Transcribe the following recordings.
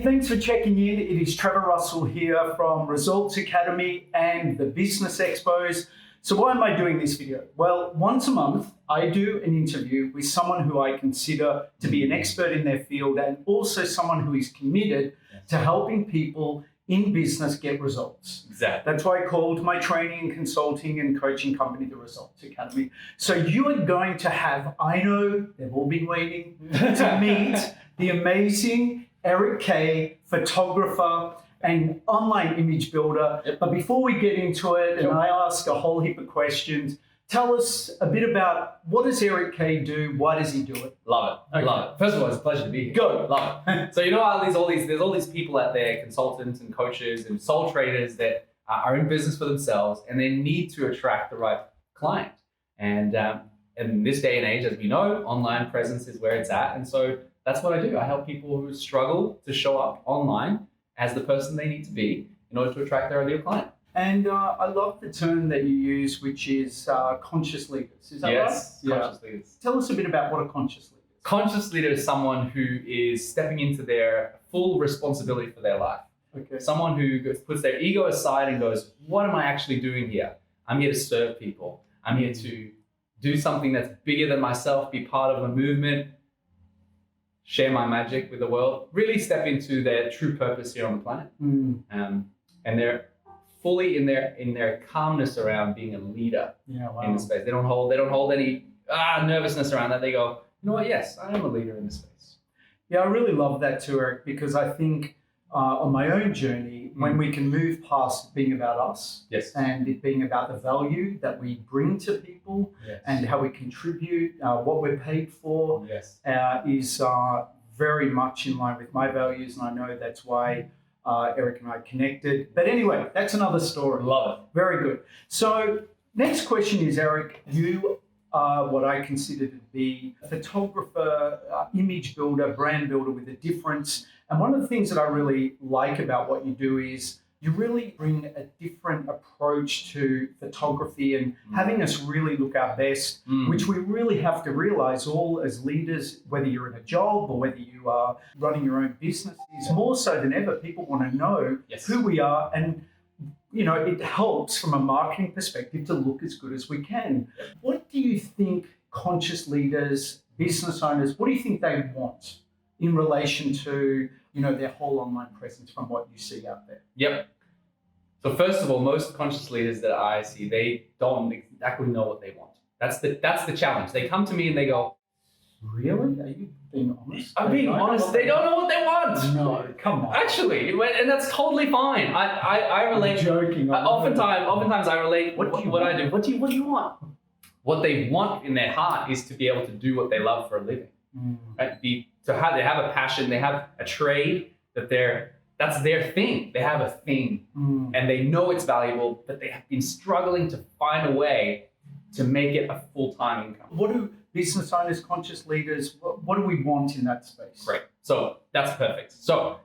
Thanks for checking in. It is Trevor Russell here from Results Academy and the Business Expos. So why am I doing this video? Well, once a month, I do an interview with someone who I consider to be an expert in their field and also someone who is committed to helping people in business get results. Exactly. That's why I called my training and consulting and coaching company the Results Academy. So you are going to have, I know they've all been waiting to meet the amazing Eric Kay, photographer and online image builder. Yep. But before we get into it, and Sure. I ask a whole heap of questions, tell us a bit about what does Eric Kay do? Why does he do it? Love it. Okay. Love it. First of all, it's a pleasure to be here. Go. Love it. So you know how there's all these people out there, consultants and coaches and sole traders that are in business for themselves, and they need to attract the right client. And in this day and age, as we know, online presence is where it's at. And so that's what I do. I help people who struggle to show up online as the person they need to be in order to attract their ideal client. And I love the term that you use, which is conscious leaders. Is that Yes, right? conscious leaders. Tell us a bit about what a conscious leader is. Conscious leader is someone who is stepping into their full responsibility for their life. Okay. Someone who puts their ego aside and goes, what am I actually doing here? I'm here to serve people. I'm here to do something that's bigger than myself, be part of a movement, share my magic with the world, really step into their true purpose here on the planet. And they're fully in their calmness around being a leader Yeah, wow. in the space. They don't hold any nervousness around that. They go, you know what? Yes, I am a leader in this space. Yeah, I really love that too, Eric, because I think on my own journey, when we can move past being about us Yes. and it being about the value that we bring to people Yes. and how we contribute, what we're paid for, Yes. is very much in line with my values. And I know that's why Eric and I connected. But anyway, that's another story. Love Very good. So next question is, Eric, you are what I consider to be a photographer, image builder, brand builder with a difference. And one of the things that I really like about what you do is you really bring a different approach to photography and having us really look our best, it. which we really have to realize all as leaders, whether you're in a job or whether you are running your own business, is more so than ever, people want to know Yes. who we are. And you know, it helps from a marketing perspective to look as good as we can. What do you think conscious leaders, business owners, what do you think they want in relation to, you know, their whole online presence from what you see out there? Yep. So first of all, most conscious leaders that I see, they don't exactly know what they want. That's the challenge. They come to me and they go, Really? Are you being honest? I'm being honest, they don't know what they want. No, come on. Actually, and that's totally fine. I relate. I'm joking. Oftentimes I relate What do you what I want? do. What do you want? What they want in their heart is to be able to do what they love for a living. Right? They have a passion, they have a trade that's their thing. They have a thing and they know it's valuable, but they have been struggling to find a way to make it a full-time income. What do business owners, conscious leaders, what do we want in that space? Great. So that's perfect. So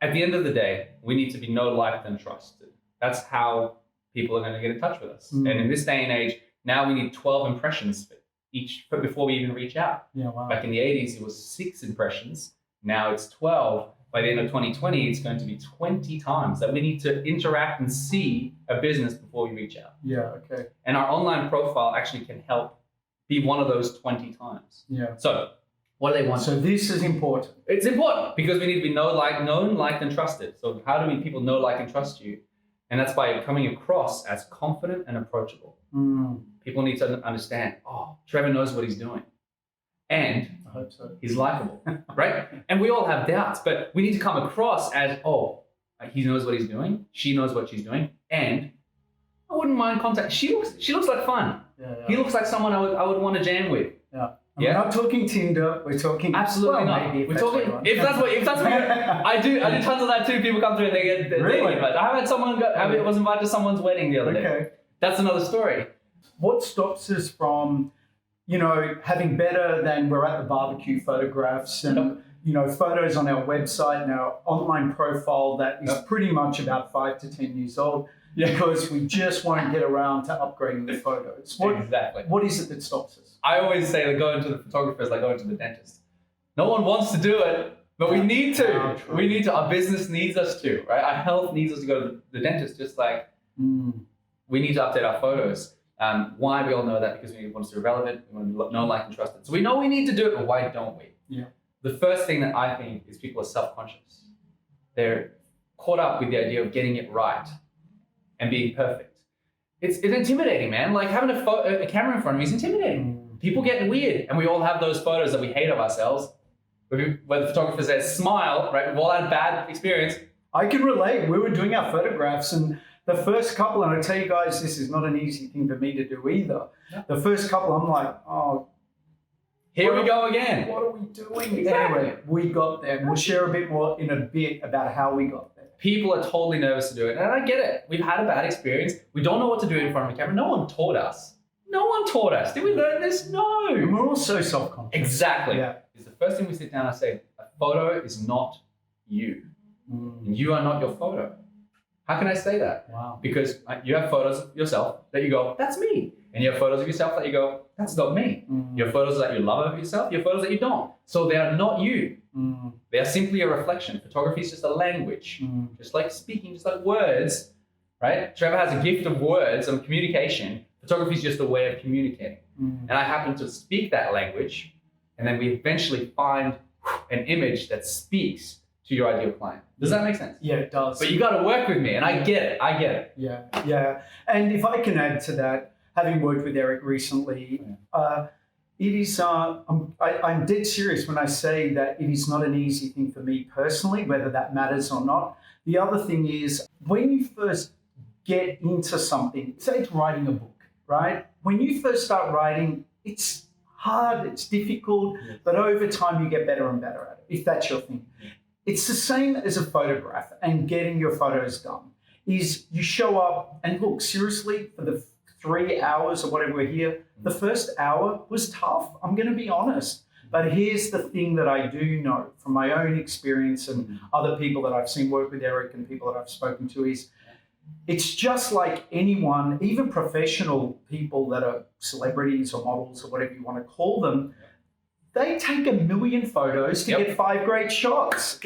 at the end of the day, we need to be know, liked, and trusted. That's how people are going to get in touch with us. And in this day and age, now we need 12 impressions before we even reach out. Yeah, wow. Back in the 80s, it was 6 impressions. Now it's 12. By the end of 2020, it's going to be 20 times that we need to interact and see a business before we reach out. Yeah, okay. And our online profile actually can help be one of those 20 times. Yeah. So what do they want? So this is important. It's important because we need to be known, liked, and trusted. So how do people know, like, and trust you? And that's by coming across as confident and approachable. People need to understand, Trevor knows what he's doing. And I hope so. he's likable, right? And we all have doubts, but we need to come across as, he knows what he's doing. She knows what she's doing. And I wouldn't mind contact. She looks like fun. Yeah. He looks like someone I would want to jam with. Yeah. Yeah. We're not talking Tinder. We're talking Absolutely not. maybe We're talking if that's what I do tons of that too. People come through and they get Really? invited. I had someone I was invited to someone's wedding the other day. Okay. That's another story. What stops us from, you know, having better than we're at the barbecue photographs and you know, photos on our website and our online profile that is pretty much about 5 to 10 years old because we just won't get around to upgrading the photos. Exactly. What is it that stops us? I always say that going to the photographer is like going to the dentist. No one wants to do it, But we need to. Oh, true. We need to. Our business needs us to, right? Our health needs us to go to the dentist, just like we need to update our photos. Why? We all know that because we want to be relevant, we want to be known, like, and trusted. So we know we need to do it, but why don't we? Yeah. The first thing that I think is people are self-conscious. They're caught up with the idea of getting it right and being perfect. It's intimidating, man. Like having a camera in front of me is intimidating. People get weird, and we all have those photos that we hate of ourselves. Where the photographer says, smile, right? We've all had a bad experience. I can relate. We were doing our photographs, and the first couple, and I tell you guys, this is not an easy thing for me to do either. Yeah. The first couple, I'm like, oh, Here we go again. what are we doing? Exactly. Anyway, we got there. We'll share a bit more in a bit about how we got there. People are totally nervous to do it, and I get it. We've had a bad experience. We don't know what to do in front of a camera. No one taught us. No one taught us. Did we learn this? And No. we're all so self-conscious. Exactly. Yeah. It's the first thing we sit down and say, a photo is not you. And you are not your photo. How can I say that? Wow. Because you have photos of yourself that you go, that's me. And you have photos of yourself that you go, that's not me. You have photos that you love of yourself, you have photos that you don't. So they are not you. They are simply a reflection. Photography is just a language, just like speaking, just like words, right? Trevor has a gift of words and communication. Photography is just a way of communicating. And I happen to speak that language, and then we eventually find an image that speaks to your ideal client. Does that make sense? Yeah, it does. But you got to work with me, and I get it. I get it. Yeah, yeah. And if I can add to that, having worked with Eric recently, it is, I'm dead serious when I say that it is not an easy thing for me personally, whether that matters or not. The other thing is, when you first get into something, say it's writing a book, right? When you first start writing, it's hard, it's difficult, but over time you get better and better at it, if that's your thing. It's the same as a photograph and getting your photos done. Is you show up and look, seriously, for the 3 hours or whatever we're here, the first hour was tough. I'm going to be honest. But here's the thing that I do know from my own experience and other people that I've seen work with Eric and people that I've spoken to is it's just like anyone, even professional people that are celebrities or models or whatever you want to call them, they take 1 million photos to get 5 great shots.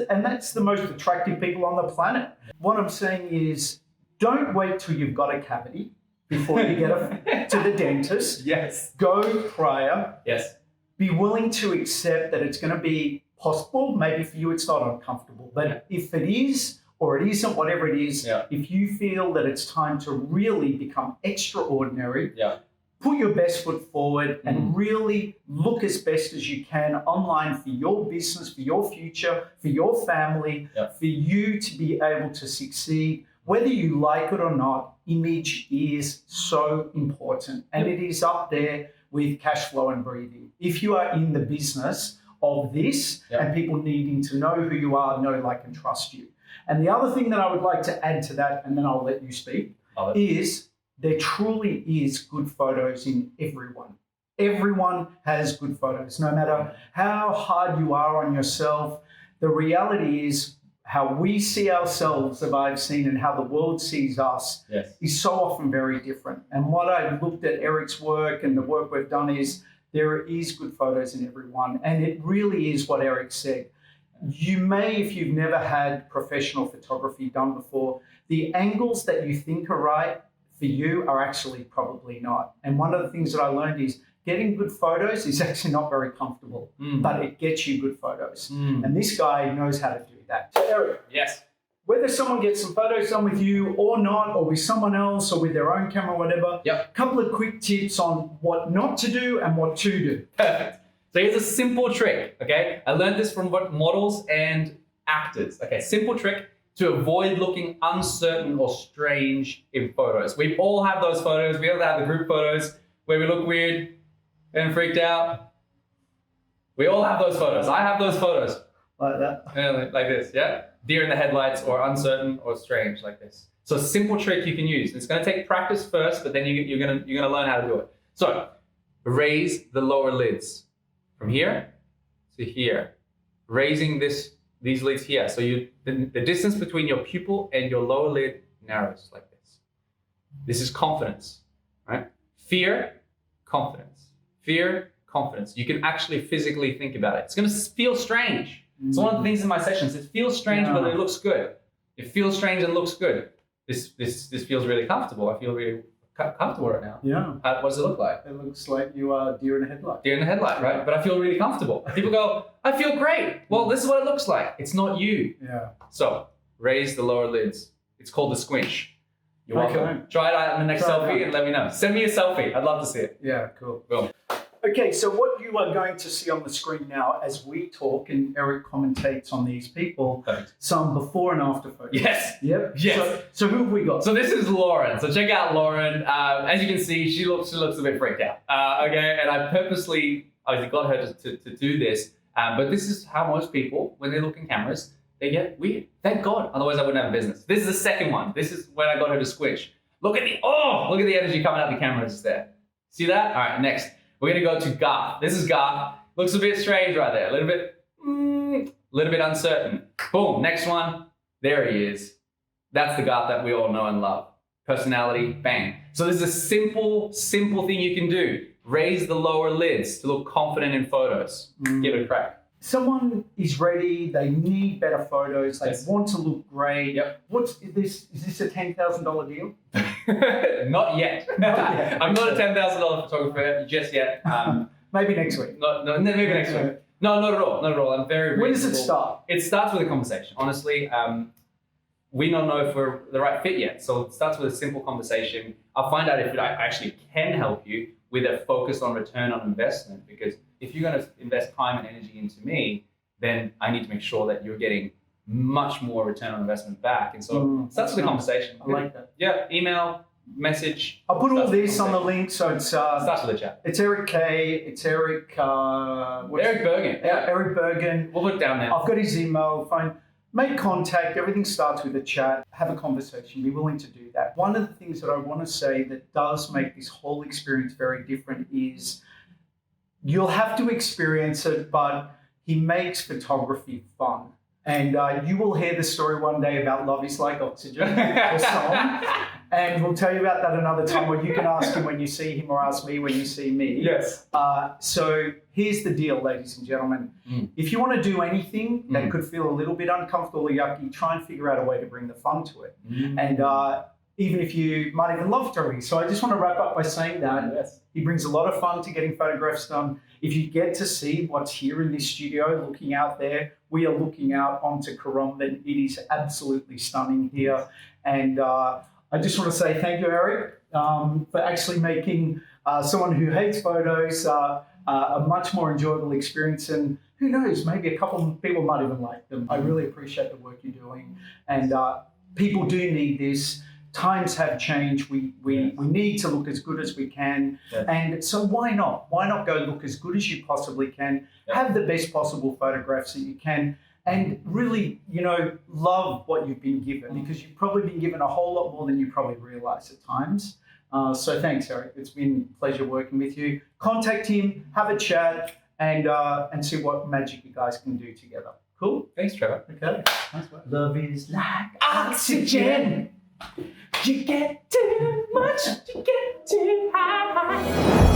And that's the most attractive people on the planet. What I'm saying is don't wait till you've got a cavity before you get to the dentist. Yes. Go prior. Yes. Be willing to accept that it's going to be possible. Maybe for you it's not uncomfortable. But if it is or it isn't, whatever it is, if you feel that it's time to really become extraordinary, put your best foot forward and really look as best as you can online for your business, for your future, for your family, for you to be able to succeed. Whether you like it or not, image is so important. And it is up there with cash flow and breathing. If you are in the business of this and people needing to know who you are, know, like, and trust you. And the other thing that I would like to add to that, and then I'll let you speak, is there truly is good photos in everyone. Everyone has good photos, no matter how hard you are on yourself. The reality is how we see ourselves, that I've seen, and how the world sees us is so often very different. And what I looked at Eric's work and the work we've done is there is good photos in everyone. And it really is what Eric said. You may, if you've never had professional photography done before, the angles that you think are right for you are actually probably not. And one of the things that I learned is getting good photos is actually not very comfortable, but it gets you good photos. And this guy knows how to do that. So Eric, whether someone gets some photos done with you or not, or with someone else, or with their own camera, whatever, a couple of quick tips on what not to do and what to do. Perfect. So here's a simple trick, okay? I learned this from models and actors. Okay, simple trick to avoid looking uncertain or strange in photos. We all have those photos. We all have the group photos where we look weird and freaked out. We all have those photos. I have those photos. Like that? Yeah, like this, Deer in the headlights or uncertain or strange like this. So simple trick you can use. It's going to take practice first, but then you're going to learn how to do it. So raise the lower lids from here to here, raising these lids here. So the distance between your pupil and your lower lid narrows like this. This is confidence, right? Fear, confidence. Fear, confidence. You can actually physically think about it. It's going to feel strange. It's one of the things in my sessions. It feels strange, but it looks good. It feels strange and looks good. This feels really comfortable. I feel really comfortable right now. Yeah. What does it look like? It looks like you are deer in a headlight. Deer in the headlight, right? But I feel really comfortable. People go, I feel great. Well, this is what it looks like. It's not you. Yeah. So raise the lower lids. It's called the squinch. You're welcome. Okay. Try it out in the next selfie and let me know. Send me a selfie. I'd love to see it. Yeah, cool. Boom. Okay, so what you are going to see on the screen now as we talk and Eric commentates on these people, Perfect. some before and after photos. Yes. Yep. Yes. So who have we got? So this is Lauren. So check out Lauren. As you can see, she looks a bit freaked out. Okay, and I purposely obviously got her to do this. But this is how most people, when they look in cameras, they get weird. Thank God. Otherwise, I wouldn't have a business. This is the second one. This is when I got her to squish. Look at the energy coming out the camera just there. See that? All right, next. We're gonna go to Garth. This is Garth. Looks a bit strange right there. A little bit uncertain. Boom, next one. There he is. That's the Garth that we all know and love. Personality, bang. So this is a simple thing you can do. Raise the lower lids to look confident in photos. Give it a crack. Someone is ready, they need better photos, they want to look great. Yep. Is this a $10,000 deal? Not yet. I'm not a $10,000 photographer just yet. Maybe next week. Maybe next week. No, not at all. Not at all. I'm very When does it reasonable. start? It starts with a conversation. Honestly, we don't know if we're the right fit yet. So it starts with a simple conversation. I'll find out if I actually can help you with a focus on return on investment. Because if you're going to invest time and energy into me, then I need to make sure that you're getting much more return on investment back. And so it starts with a conversation. I like that. Yeah, email, message. I'll put all this on the link, so it's Starts with a chat. it's Eric K. It's Eric. Eric Bergen. Yeah, Eric Bergen. We'll put it down there. I've got his email, phone. Make contact. Everything starts with a chat. Have a conversation. Be willing to do that. One of the things that I want to say that does make this whole experience very different is you'll have to experience it, but he makes photography fun. And you will hear the story one day about Love is Like Oxygen, the song. And we'll tell you about that another time, or you can ask him when you see him or ask me when you see me. Yes. So here's the deal, ladies and gentlemen. If you want to do anything that could feel a little bit uncomfortable or yucky, try and figure out a way to bring the fun to it. And even if you might even love photography. So I just want to wrap up by saying that he brings a lot of fun to getting photographs done. If you get to see what's here in this studio, looking out there, we are looking out onto Currumbin. It is absolutely stunning here. And I just want to say thank you, Eric, for actually making someone who hates photos a much more enjoyable experience. And who knows, maybe a couple of people might even like them. I really appreciate the work you're doing. And people do need this. Times have changed. We need to look as good as we can. Yes. And so why not? Why not go look as good as you possibly can? Yep. Have the best possible photographs that you can. And really, love what you've been given, because you've probably been given a whole lot more than you probably realize at times. So thanks, Eric. It's been a pleasure working with you. Contact him, have a chat, and see what magic you guys can do together. Cool? Thanks, Trevor. Okay. Nice work. Love is like oxygen. You get too much, you get too high.